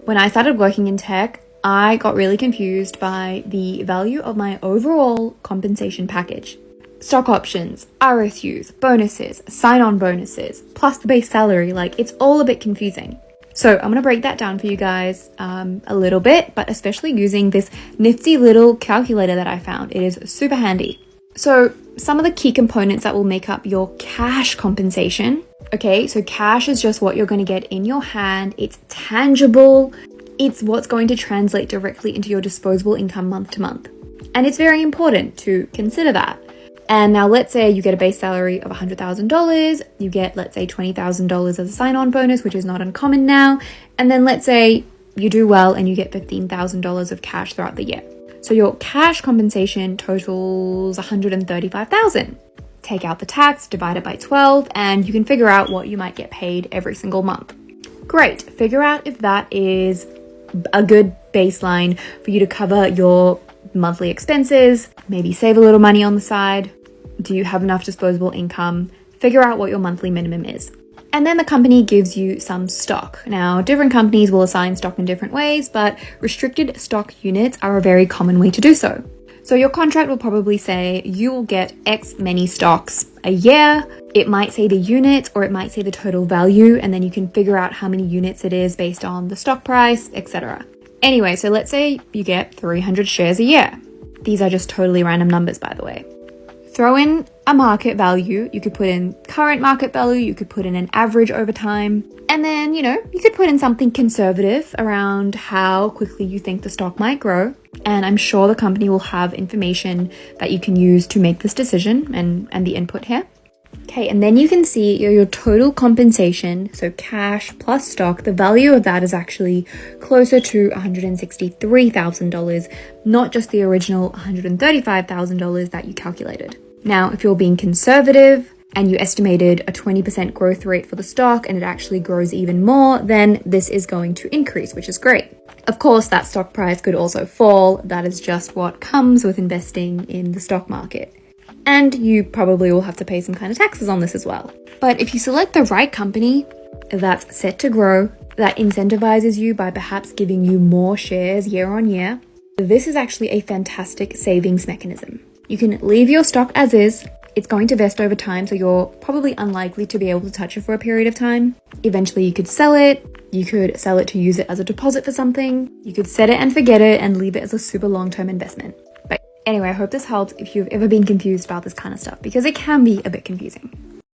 When I started working in tech, I got really confused by the value of my overall compensation package. Stock options, RSUs, bonuses, sign-on bonuses, plus the base salary, like it's all a bit confusing. So I'm going to break that down for you guys a little bit, but especially using this nifty little calculator that I found. It is super handy. So some of the key components that will make up your cash compensation. Okay, so cash is just what you're going to get in your hand. It's tangible. It's what's going to translate directly into your disposable income month to month. And it's very important to consider that. And now let's say you get a base salary of $100,000, you get, let's say, $20,000 as a sign-on bonus, which is not uncommon now. And then let's say you do well and you get $15,000 of cash throughout the year. So your cash compensation totals $135,000. Take out the tax, divide it by 12, and you can figure out what you might get paid every single month. Great. Figure out if that is a good baseline for you to cover your monthly expenses, maybe save a little money on the side. Do you have enough disposable income? Figure out what your monthly minimum is. And then the company gives you some stock. Now, different companies will assign stock in different ways, but restricted stock units are a very common way to do so. So your contract will probably say you will get X many stocks a year. It might say the units or it might say the total value, and then you can figure out how many units it is based on the stock price, etc. Anyway, so let's say you get 300 shares a year. These are just totally random numbers, by the way. Throw in a market value. You could put in current market value. You could put in an average over time. And then, you could put in something conservative around how quickly you think the stock might grow. And I'm sure the company will have information that you can use to make this decision and the input here. Okay, and then you can see your total compensation, so cash plus stock, the value of that is actually closer to $163,000, not just the original $135,000 that you calculated. Now, if you're being conservative and you estimated a 20% growth rate for the stock and it actually grows even more, then this is going to increase, which is great. Of course, that stock price could also fall. That is just what comes with investing in the stock market. And you probably will have to pay some kind of taxes on this as well. But if you select the right company that's set to grow, that incentivizes you by perhaps giving you more shares year on year, this is actually a fantastic savings mechanism. You can leave your stock as is. It's going to vest over time, so you're probably unlikely to be able to touch it for a period of time. Eventually you could sell it. You could sell it to use it as a deposit for something. You could set it and forget it and leave it as a super long-term investment. Anyway, I hope this helps if you've ever been confused about this kind of stuff, because it can be a bit confusing.